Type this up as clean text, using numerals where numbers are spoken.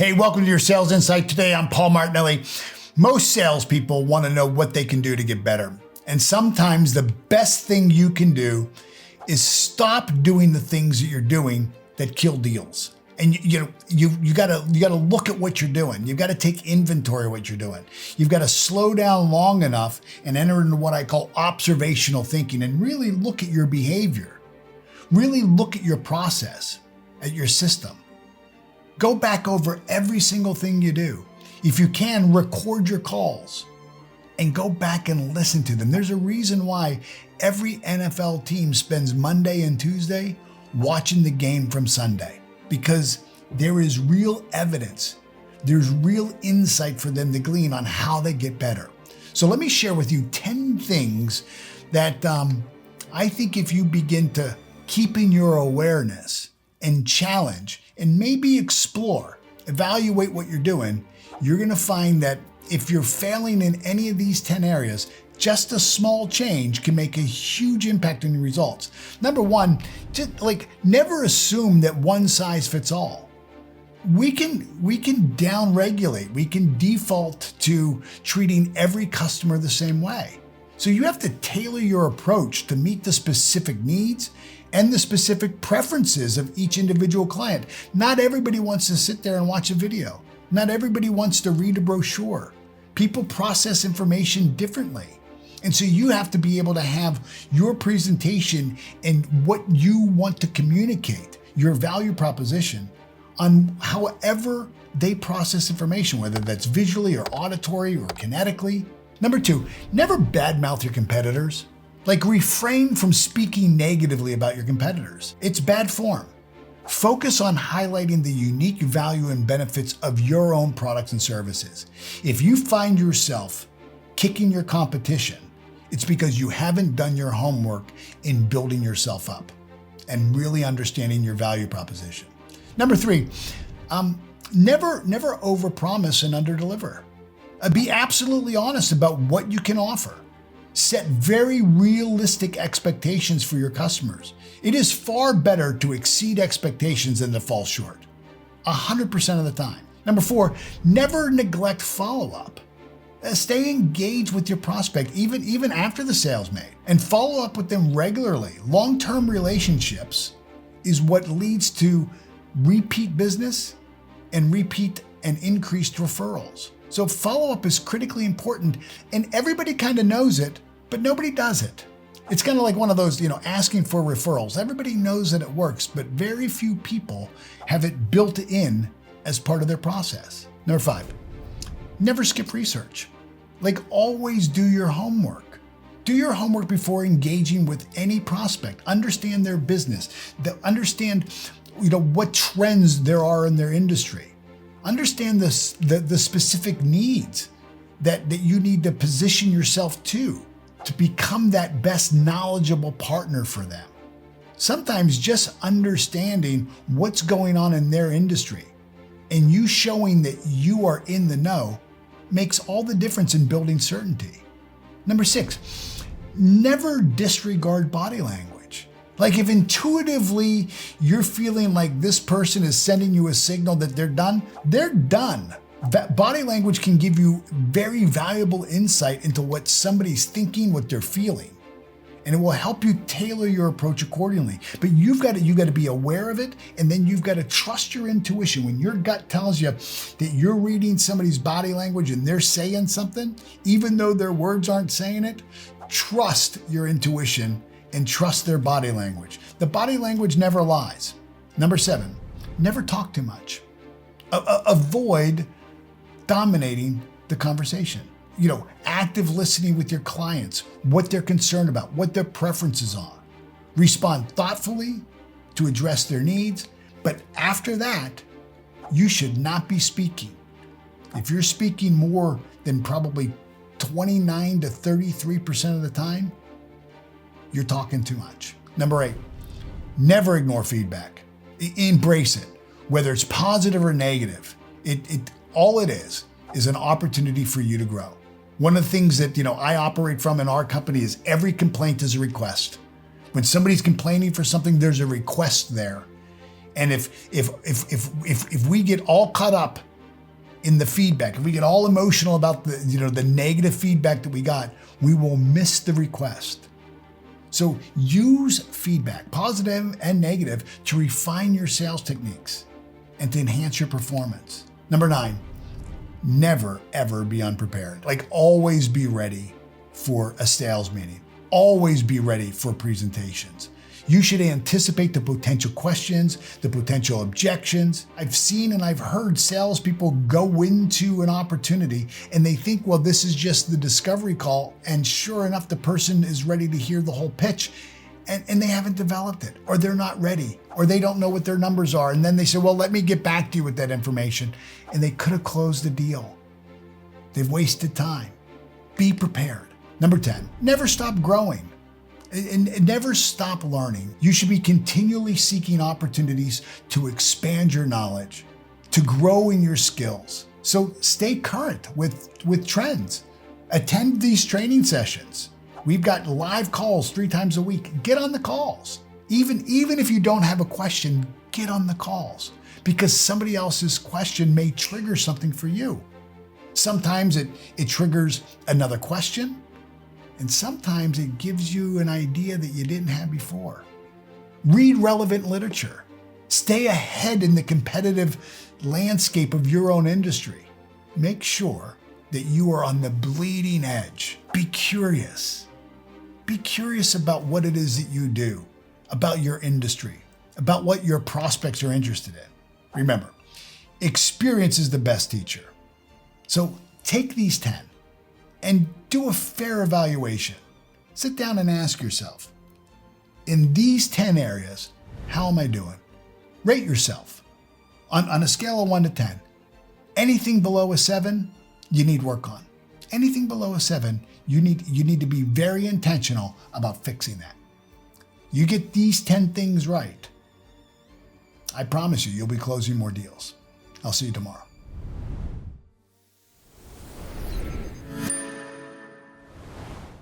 Hey, welcome to your Sales Insight. Today, I'm Paul Martinelli. Most salespeople want to know what they can do to get better. And sometimes the best thing you can do is stop doing the things that you're doing that kill deals. And you gotta look at what you're doing. You've got to take inventory of what you're doing. You've got to slow down long enough and enter into what I call observational thinking and really look at your behavior. Really look at your process, at your system. Go back over every single thing you do. If you can, record your calls and go back and listen to them. There's a reason why every NFL team spends Monday and Tuesday watching the game from Sunday, because there is real evidence. There's real insight for them to glean on how they get better. So let me share with you 10 things that I think if you begin to keep in your awareness and challenge and maybe explore, evaluate what you're doing, you're going to find that if you're failing in any of these 10 areas, just a small change can make a huge impact on your results. Number one, just never assume that one size fits all. We can down-regulate. We can default to treating every customer the same way. So you have to tailor your approach to meet the specific needs and the specific preferences of each individual client. Not everybody wants to sit there and watch a video. Not everybody wants to read a brochure. People process information differently. And so you have to be able to have your presentation and what you want to communicate, your value proposition, on however they process information, whether that's visually or auditory or kinetically. Number two, never badmouth your competitors. Refrain from speaking negatively about your competitors. It's bad form. Focus on highlighting the unique value and benefits of your own products and services. If you find yourself kicking your competition, it's because you haven't done your homework in building yourself up and really understanding your value proposition. Number three, never overpromise and underdeliver. Be absolutely honest about what you can offer. Set very realistic expectations for your customers. It is far better to exceed expectations than to fall short, 100% of the time. Number four, never neglect follow-up. Stay engaged with your prospect even after the sale's made, and follow up with them regularly. Long-term relationships is what leads to repeat business and repeat and increased referrals. So follow-up is critically important, and everybody kind of knows it, but nobody does it. It's kind of like one of those, asking for referrals. Everybody knows that it works, but very few people have it built in as part of their process. Number five, never skip research. Always do your homework. Do your homework before engaging with any prospect. Understand their business. Understand, what trends there are in their industry. Understand the specific needs that you need to position yourself to become that best knowledgeable partner for them. Sometimes just understanding what's going on in their industry and you showing that you are in the know makes all the difference in building certainty. Number six, never disregard body language. If intuitively you're feeling like this person is sending you a signal that they're done, they're done. Body language can give you very valuable insight into what somebody's thinking, what they're feeling, and it will help you tailor your approach accordingly. But you've got to be aware of it, and then you've got to trust your intuition. When your gut tells you that you're reading somebody's body language and they're saying something, even though their words aren't saying it, trust your intuition and trust their body language. The body language never lies. Number seven, never talk too much. Avoid dominating the conversation. Active listening with your clients, what they're concerned about, what their preferences are. Respond thoughtfully to address their needs, but after that, you should not be speaking. If you're speaking more than probably 29 to 33% of the time, you're talking too much. Number eight, never ignore feedback. Embrace it, whether it's positive or negative. All it is an opportunity for you to grow. One of the things that I operate from in our company is every complaint is a request. When somebody's complaining for something, there's a request there. And if we get all caught up in the feedback, if we get all emotional about the negative feedback that we got, we will miss the request. So use feedback, positive and negative, to refine your sales techniques and to enhance your performance. Number 9, never ever be unprepared. Like, always be ready for a sales meeting. Always be ready for presentations. You should anticipate the potential questions, the potential objections. I've seen and I've heard salespeople go into an opportunity and they think, well, this is just the discovery call. And sure enough, the person is ready to hear the whole pitch and they haven't developed it, or they're not ready, or they don't know what their numbers are. And then they say, well, let me get back to you with that information. And they could have closed the deal. They've wasted time. Be prepared. Number 10, never stop growing. And never stop learning. You should be continually seeking opportunities to expand your knowledge, to grow in your skills. So stay current with trends. Attend these training sessions. We've got live calls 3 times a week. Get on the calls. Even if you don't have a question, get on the calls, because somebody else's question may trigger something for you. Sometimes it triggers another question. And sometimes it gives you an idea that you didn't have before. Read relevant literature. Stay ahead in the competitive landscape of your own industry. Make sure that you are on the bleeding edge. Be curious. Be curious about what it is that you do, about your industry, about what your prospects are interested in. Remember, experience is the best teacher. So take these 10 and do a fair evaluation. Sit down and ask yourself, in these 10 areas, how am I doing? Rate yourself on a scale of 1 to 10. Anything below a 7, you need work on. Anything below a 7, you need to be very intentional about fixing that. You get these 10 things right, I promise you'll be closing more deals. I'll see you tomorrow.